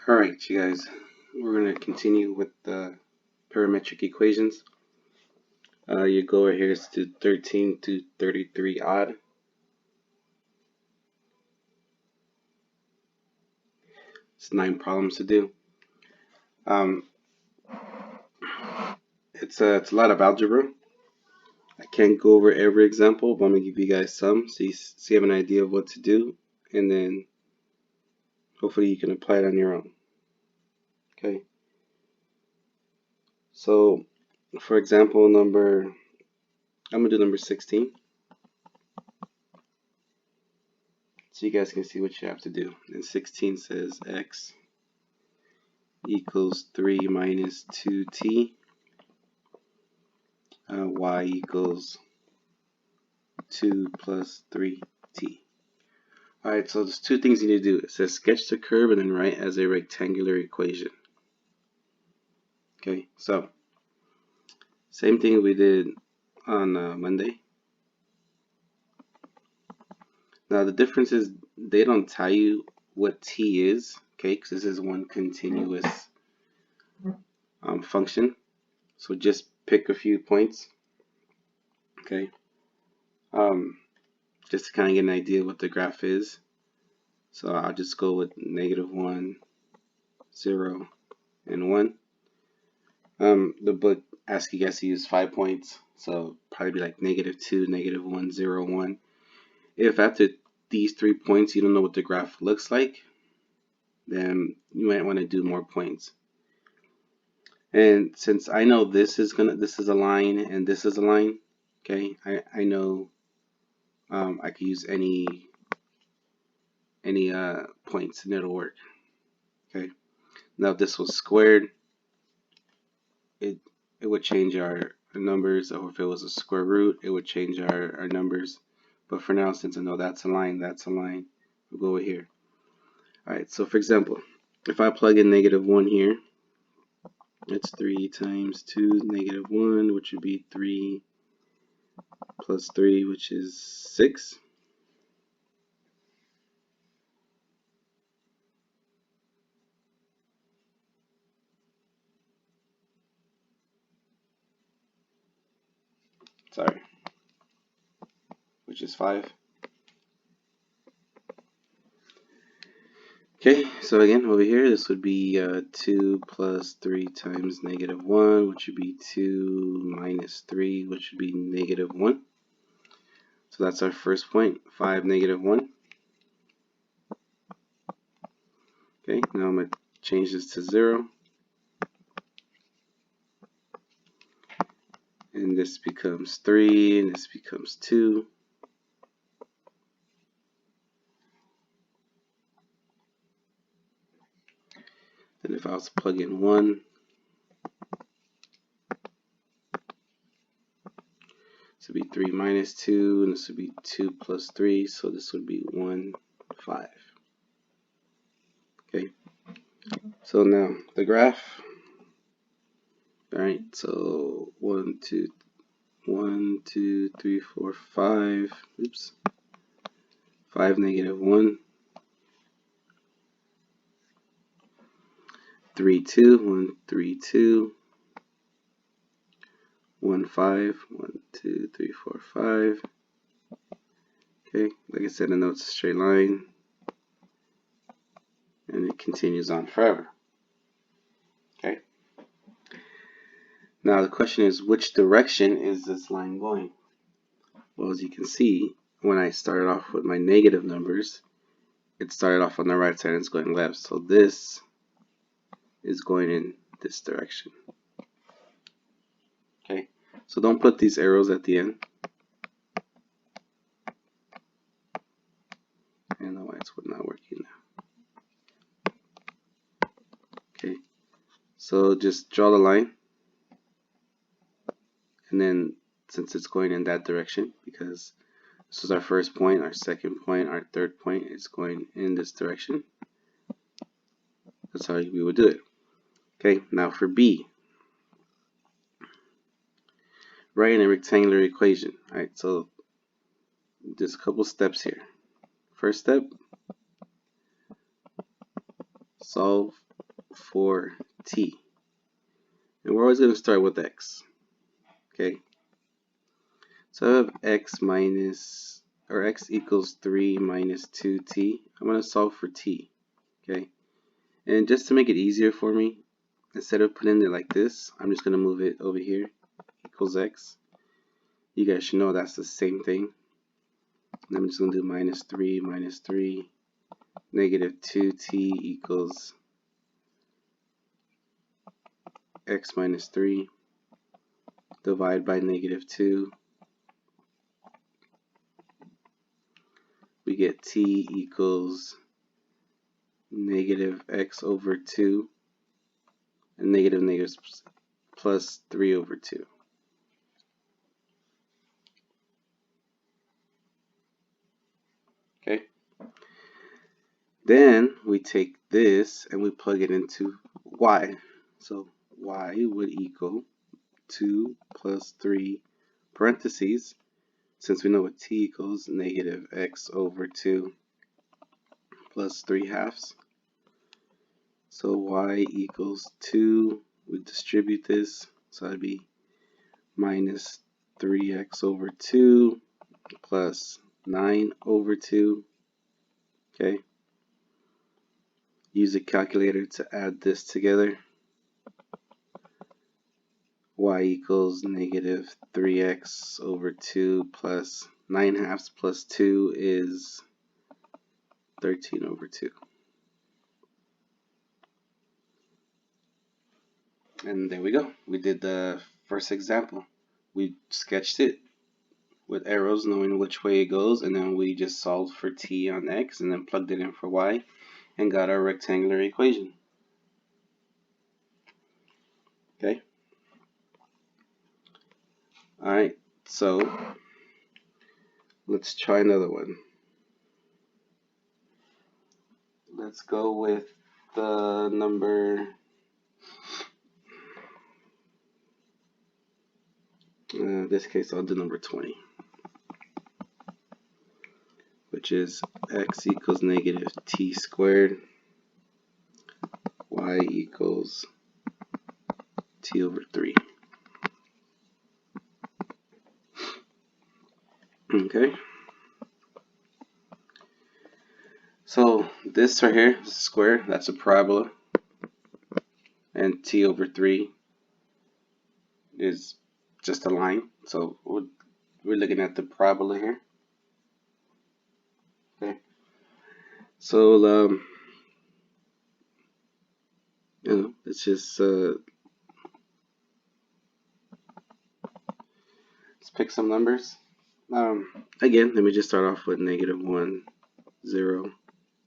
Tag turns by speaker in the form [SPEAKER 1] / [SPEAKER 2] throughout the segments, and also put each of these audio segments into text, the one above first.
[SPEAKER 1] Alright, you guys, we're going to continue with the parametric equations. Your goal right here is to 13 to 33 odd. It's 9 problems to do. It's a lot of algebra. I can't go over every example, but I'm going to give you guys some so you have an idea of what to do, and then hopefully you can apply it on your own. Okay. So, for example, I'm going to do number 16. So you guys can see what you have to do. And 16 says x equals 3 minus 2t, y equals 2 plus 3t. Alright, so there's two things you need to do. It says sketch the curve and then write as a rectangular equation. Okay, so same thing we did on Monday. Now the difference is they don't tell you what t is, okay, because this is one continuous function. So just pick a few points, okay, just to kind of get an idea what the graph is. So I'll just go with -1, 0, and 1. The book asks you guys to use 5 points, so probably be like -2, -1, 0, 1. If after these 3 points you don't know what the graph looks like, then you might want to do more points. And since I know this is a line and this is a line, okay, I know I could use any points and it'll work. Okay. Now if this was squared, it would change our numbers, or if it was a square root, it would change our numbers. But for now, since I know that's a line, we'll go over here. Alright, so for example, if I plug in -1 here, it's 3 times 2 -1, which would be 3 plus 3, which is 6. Sorry, which is 5. Okay, so again, over here, this would be 2 plus 3 times -1, which would be 2 minus 3, which would be -1. So that's our first point, 5, -1. Okay, now I'm going to change this to 0. And this becomes 3, and this becomes 2. Then if I was to plug in 1, this would be 3 minus 2, and this would be 2 plus 3, so this would be 1, 5. Okay, so now the graph. Alright, so 1, 2, 3, 4, 5. Oops. 5, -1. 3, 2. 1, 3, 2. 1, 5. 1, 2, 3, 4, 5. Okay, like I said, I know it's a straight line, and it continues on forever. Okay. Now the question is, which direction is this line going? Well, as you can see, when I started off with my negative numbers, it started off on the right side and it's going left. So this is going in this direction. Okay, so don't put these arrows at the end. I don't know why it's not working now. Okay, so just draw the line, and then since it's going in that direction, because this was our first point, our second point, our third point is going in this direction. That's how we would do it. Okay, now for B, write a rectangular equation. Alright, so just a couple steps here. First step, solve for t. And we're always going to start with x. Okay. So I have x minus, or x equals 3 minus 2t. I'm going to solve for t. Okay. And just to make it easier for me, instead of putting it like this, I'm just going to move it over here, equals x. You guys should know that's the same thing. And I'm just going to do minus 3 minus 3, negative 2t equals x minus 3, divide by negative 2. We get t equals negative x over 2, and negative negatives plus 3 over 2. Okay. Then we take this and we plug it into y. So y would equal 2 plus 3 parentheses, since we know what t equals, negative x over 2 plus 3 halves. So y equals 2, we distribute this, so that'd be minus 3x over 2 plus 9 over 2. Okay. Use a calculator to add this together. Y equals negative 3x over 2 plus 9 halves plus 2 is 13 over 2. And there we go. We did the first example. We sketched it with arrows knowing which way it goes, and then we just solved for t on x and then plugged it in for y and got our rectangular equation. Okay. Alright, so let's try another one. Let's go with the number in this case I'll do number 20, which is x equals negative t squared, y equals t over 3. Okay, so this right here is a square, that's a parabola, and t over 3 is just a line, so we're looking at the parabola here. Okay, so let's just let's pick some numbers. Again, let me just start off with negative 1, 0,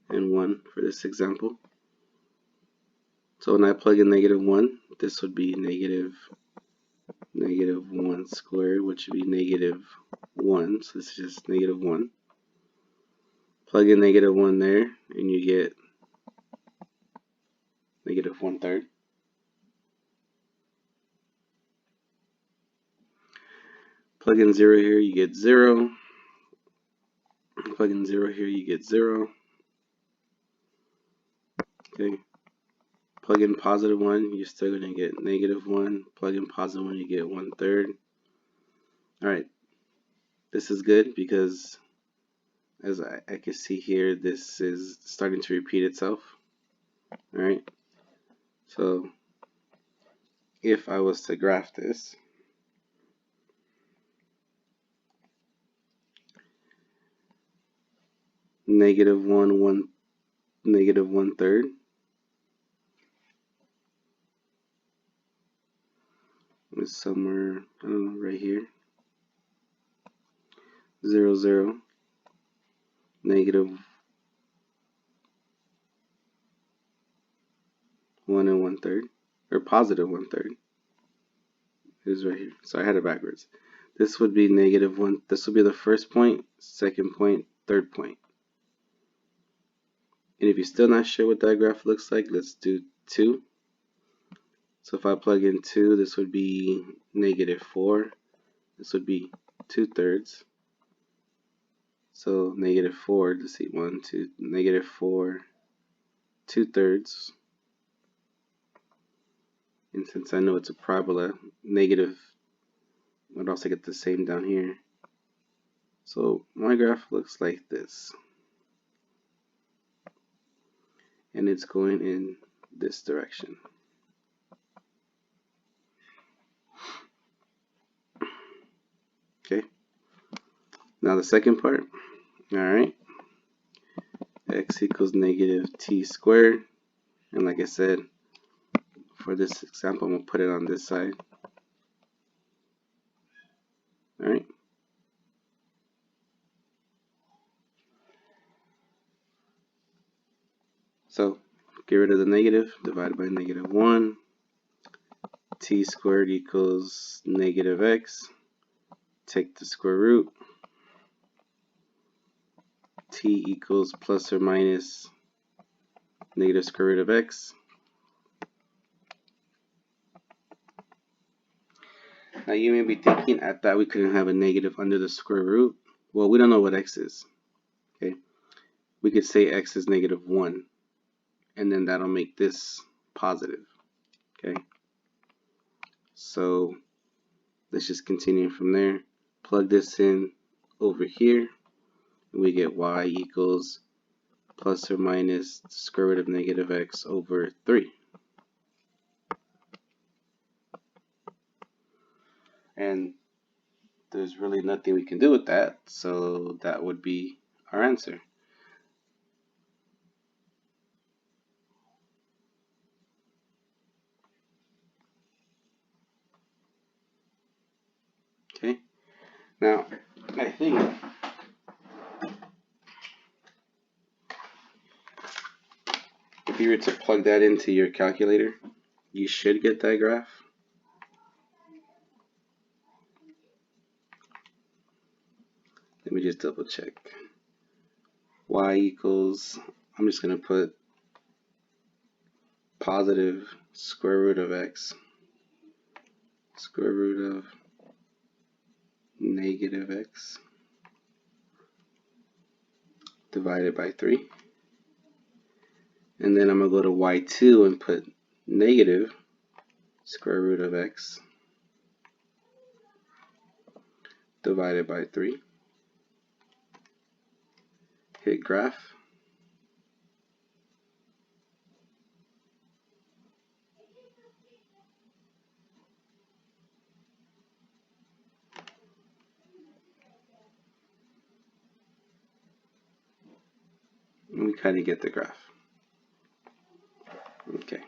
[SPEAKER 1] and 1 for this example. So when I plug in negative 1, this would be negative 1 squared, which would be negative 1. So this is just negative 1. Plug in negative 1 there, and you get negative 1/3. Plug in 0 here, you get 0. Plug in 0 here, you get 0. Okay. Plug in positive 1, you're still going to get negative 1. Plug in positive 1, you get 1/3. Alright, this is good because as I can see here, this is starting to repeat itself. Alright, so if I was to graph this, negative 1, negative 1/3 is somewhere, I don't know, right here. 0, 0, negative 1 and 1/3, or positive 1/3 is right here. So I had it backwards. This would be negative 1. This would be the first point, second point, third point. And if you're still not sure what that graph looks like, let's do 2. So if I plug in 2, this would be negative 4. This would be 2/3. So negative 4, let's see, 1, 2, negative 4, 2/3. And since I know it's a parabola, negative would also get the same down here. So my graph looks like this. And it's going in this direction. Okay. Now the second part. Alright. X equals negative t squared. And like I said, for this example, I'm going to put it on this side. Alright. So, get rid of the negative, divide by negative 1. T squared equals negative x. Take the square root. T equals plus or minus negative square root of x. Now you may be thinking, I thought we couldn't have a negative under the square root. Well, we don't know what x is. Okay, we could say x is negative 1, and then that'll make this positive. Okay, so let's just continue from there. Plug this in over here, and we get y equals plus or minus the square root of negative x over 3. And there's really nothing we can do with that, so that would be our answer. Okay, now I think if you were to plug that into your calculator, you should get that graph. Let me just double check. Y equals, I'm just going to put positive square root of x, square root of negative x divided by 3. And then I'm going to go to y2 and put negative square root of x divided by 3. Hit graph. And we kind of get the graph. Okay.